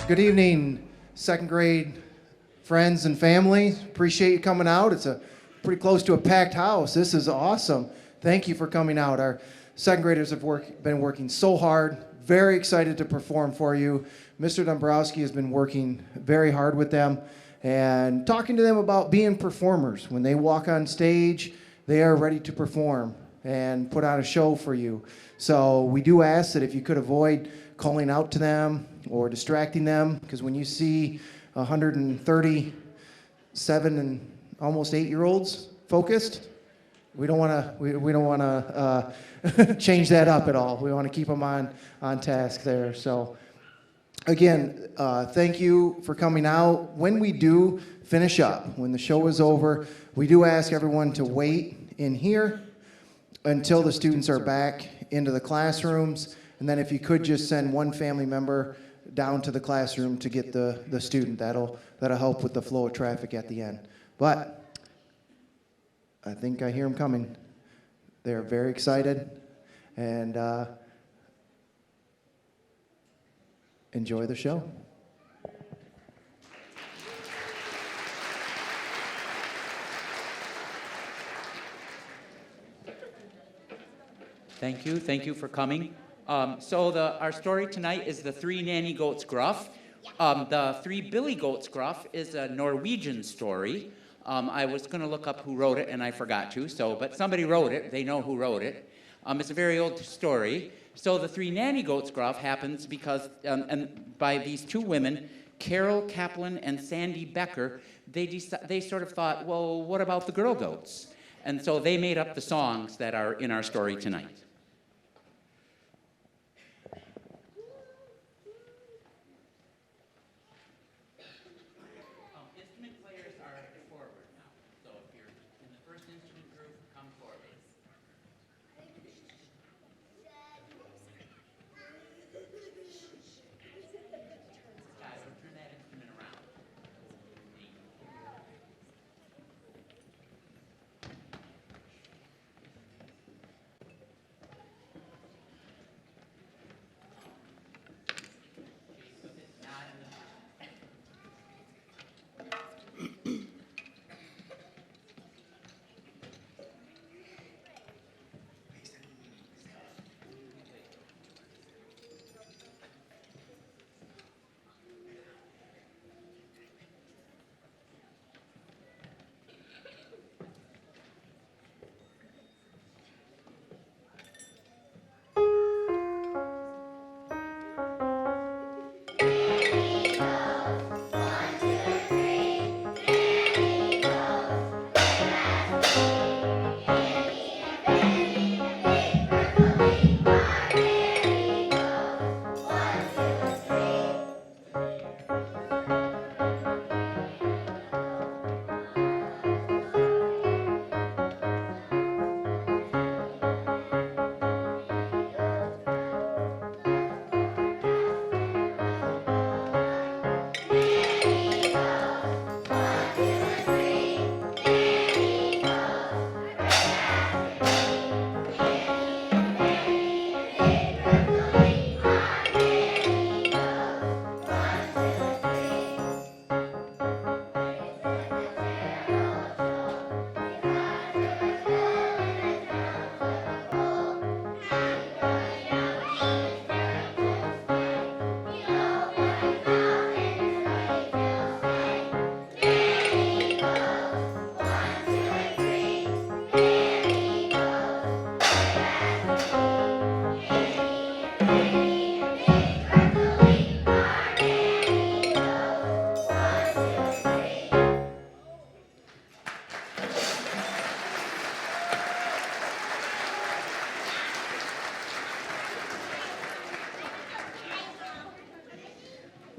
Good evening, second grade friends and family. Appreciate you coming out. It's a pretty close to a packed house. This is awesome. Thank you for coming out. Our second graders have been working so hard. Very excited to perform for you. Mr. Dombrowski has been working very hard with them and talking to them about being performers. When they walk on stage, they are ready to perform and put on a show for you. So we do ask that if you could avoid calling out to them or distracting them, because when you see 137 and almost 8-year-olds focused, we don't want to change that up at all. We want to keep them on task there. So again, thank you for coming out. When we do finish up, when the show is over, we do ask everyone to wait in here until the students are back into the classrooms. And then if you could just send one family member down to the classroom to get the student, that'll help with the flow of traffic at the end. But I think I hear them coming. They're very excited, and enjoy the show. Thank you for coming. Our story tonight is The Three Nanny Goats Gruff. The Three Billy Goats Gruff is a Norwegian story. I was going to look up who wrote it, and I forgot to, but somebody wrote it. They know who wrote it. It's a very old story. So the Three Nanny Goats Gruff happens because, and by these two women, Carol Kaplan and Sandy Becker, they sort of thought, well, what about the girl goats? And so they made up the songs that are in our story tonight.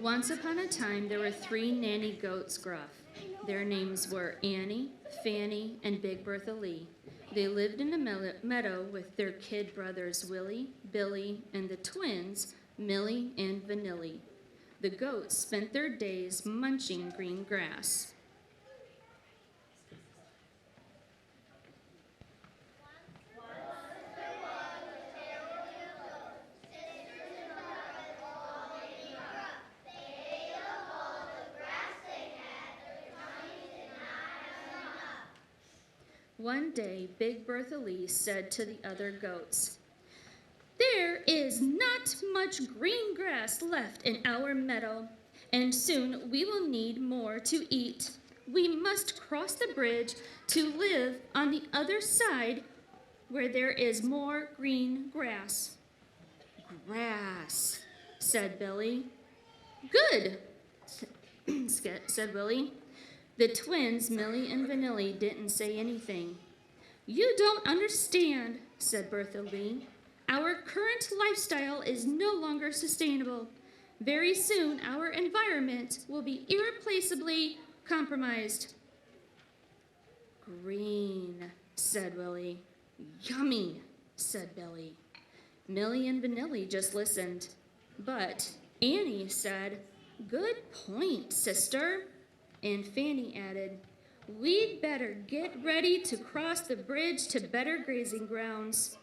Once upon a time, there were 3 nanny goats gruff. Their names were Annie, Fanny, and Big Bertha Lee. They lived in a meadow with their kid brothers Willie, Billy, and the twins, Millie and Vanilli. The goats spent their days munching green grass. They One day, Big Bertha Lee said to the other goats, "There is not much green grass left in our meadow, and soon we will need more to eat. We must cross the bridge to live on the other side where there is more green grass." "Grass," said Billy. "Good," said Willie. The twins, Millie and Vanilli, didn't say anything. "You don't understand," said Bertha Lee. "Our current lifestyle is no longer sustainable. Very soon our environment will be irreplaceably compromised." "Green," said Willie. "Yummy," said Billy. Millie and Vanilli just listened. But Annie said, "Good point, sister." And Fanny added, "We'd better get ready to cross the bridge to better grazing grounds."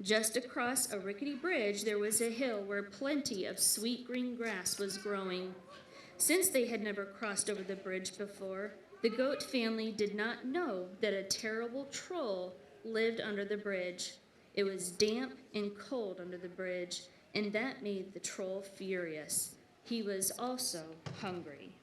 Just across a rickety bridge, there was a hill where plenty of sweet green grass was growing. Since they had never crossed over the bridge before, the goat family did not know that a terrible troll lived under the bridge. It was damp and cold under the bridge, and that made the troll furious. He was also hungry.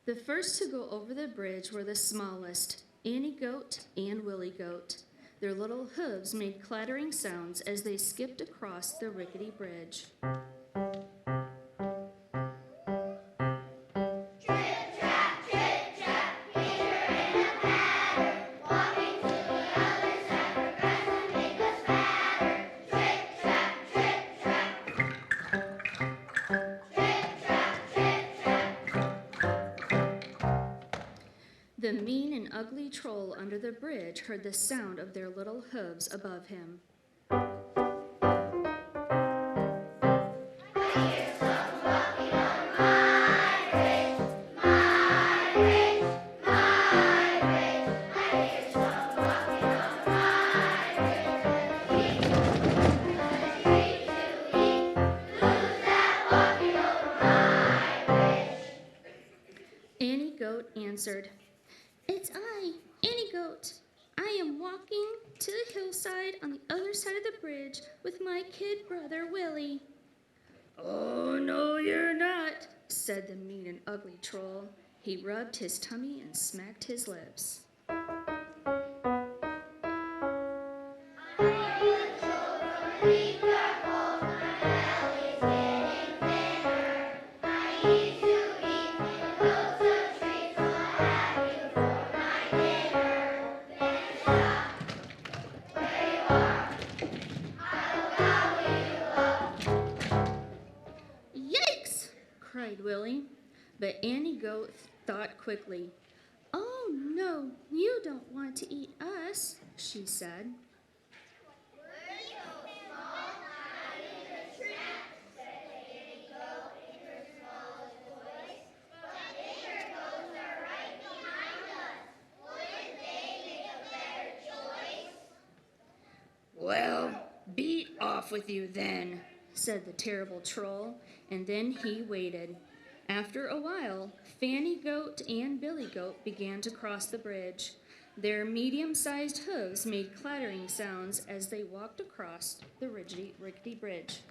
The first to go over the bridge were the smallest, Annie Goat and Willie Goat. Their little hooves made clattering sounds as they skipped across the rickety bridge. The mean and ugly troll under the bridge heard the sound of their little hooves above him. Annie Goat answered, "It's I, Annie Goat. I am walking to the hillside on the other side of the bridge with my kid brother Willie." "Oh, no, you're not," said the mean and ugly troll. He rubbed his tummy and smacked his lips. "Yikes!" cried Willie. But Annie Goat thought quickly. "Oh, no, you don't want to eat us," she said. "Well, be off with you then," said the terrible troll, and then he waited. After a while, Fanny Goat and Billy Goat began to cross the bridge. Their medium-sized hooves made clattering sounds as they walked across the rickety bridge.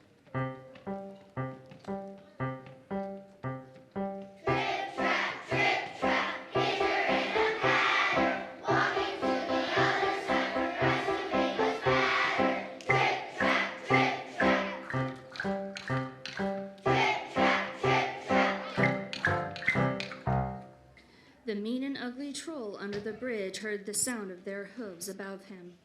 The mean and ugly troll under the bridge heard the sound of their hooves above him.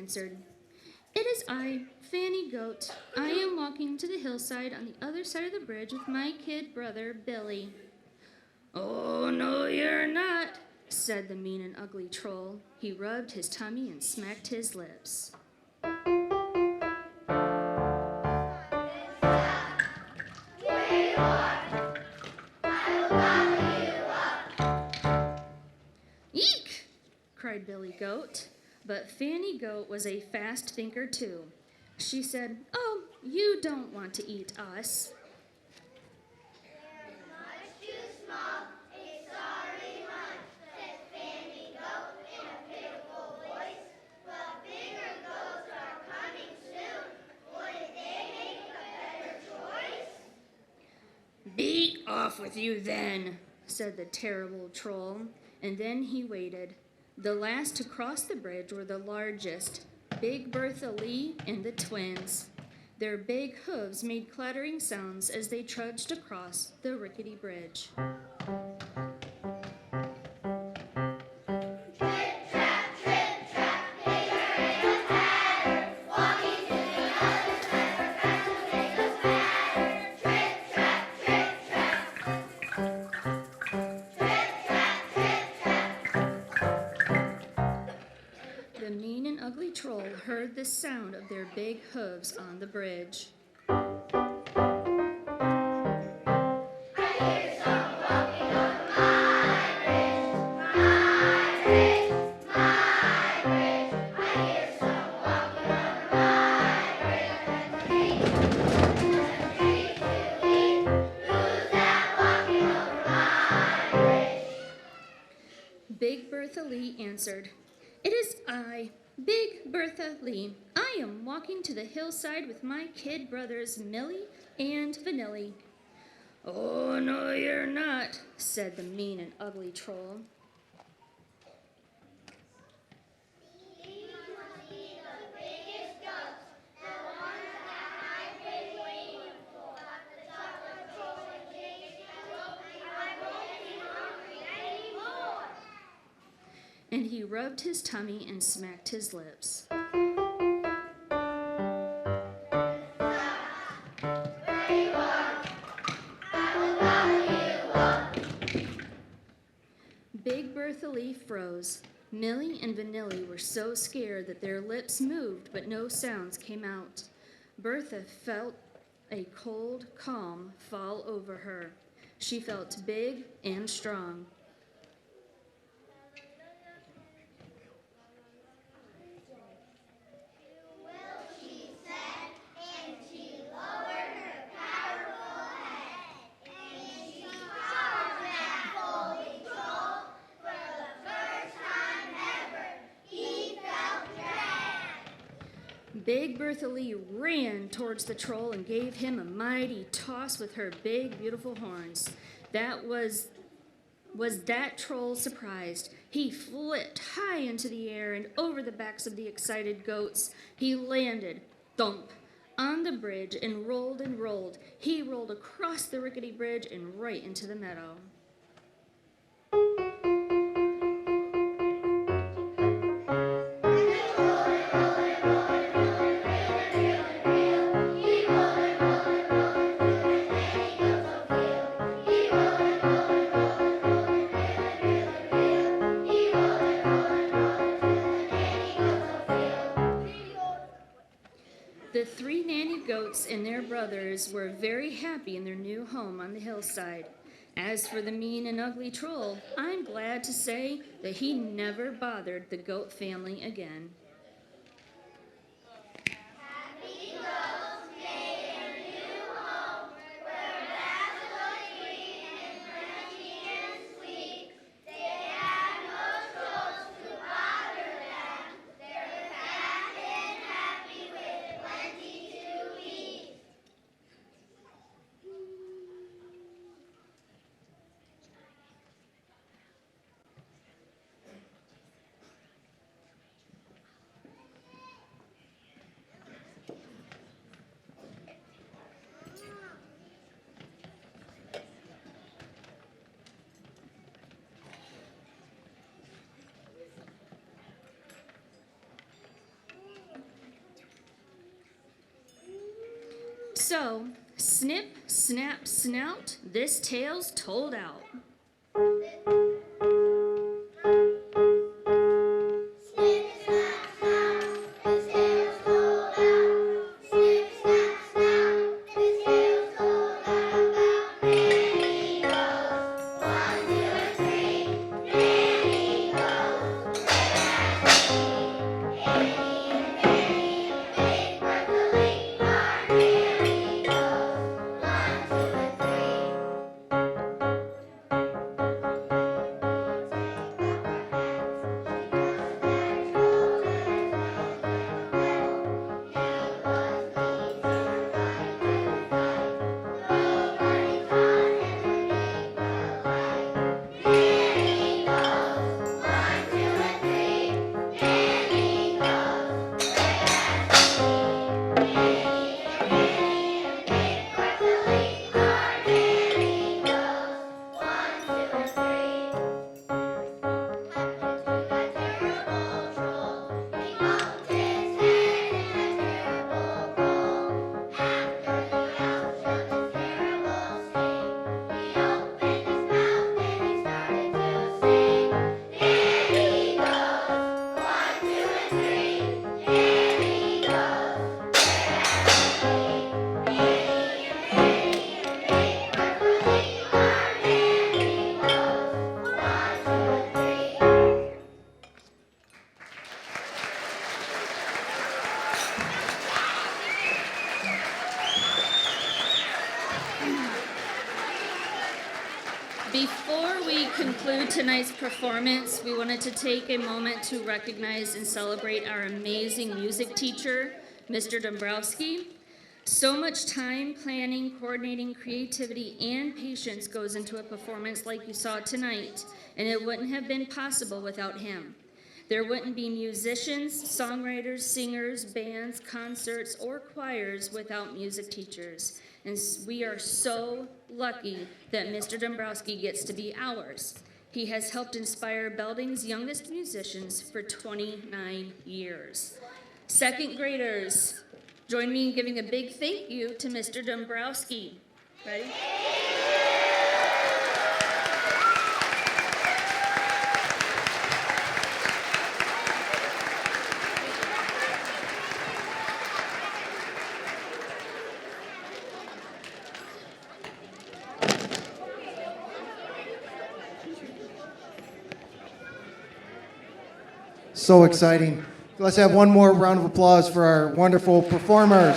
answered, "It is I, Fanny Goat. I am walking to the hillside on the other side of the bridge with my kid brother, Billy." "Oh, no, you're not," said the mean and ugly troll. He rubbed his tummy and smacked his lips. "Eek!" cried Billy Goat. But Fanny Goat was a fast thinker, too. She said, "Oh, you don't want to eat us." "Be off with you then," said the terrible troll, and then he waited. The last to cross the bridge were the largest, Big Bertha Lee and the twins. Their big hooves made clattering sounds as they trudged across the rickety bridge. The mean and ugly troll heard the sound of their big hooves on the bridge. Big Bertha Lee answered, "It is I, Big Bertha Lee. I am walking to the hillside with my kid brothers Millie and Vanilli." "Oh, no, you're not," said the mean and ugly troll. And he rubbed his tummy and smacked his lips. Big Bertha Lee froze. Millie and Vanilli were so scared that their lips moved, but no sounds came out. Bertha felt a cold calm fall over her. She felt big and strong. Big Bertha Lee ran towards the troll and gave him a mighty toss with her big, beautiful horns. Was that troll surprised? He flipped high into the air and over the backs of the excited goats. He landed, thump, on the bridge and rolled and rolled. He rolled across the rickety bridge and right into the meadow. The three nanny goats and their brothers were very happy in their new home on the hillside. As for the mean and ugly troll, I'm glad to say that he never bothered the goat family again. So, snip, snap, snout, this tale's told out. Before we conclude tonight's performance, we wanted to take a moment to recognize and celebrate our amazing music teacher, Mr. Dombrowski. So much time, planning, coordinating, creativity, and patience goes into a performance like you saw tonight, and it wouldn't have been possible without him. There wouldn't be musicians, songwriters, singers, bands, concerts, or choirs without music teachers. And we are so lucky that Mr. Dombrowski gets to be ours. He has helped inspire Belding's youngest musicians for 29 years. Second graders, join me in giving a big thank you to Mr. Dombrowski. Ready? So exciting. Let's have one more round of applause for our wonderful performers.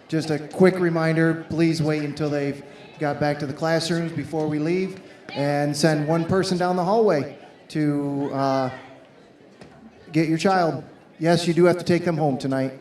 Just a quick reminder, please wait until they've got back to the classrooms before we leave, and send one person down the hallway to get your child. Yes, you do have to take them home tonight.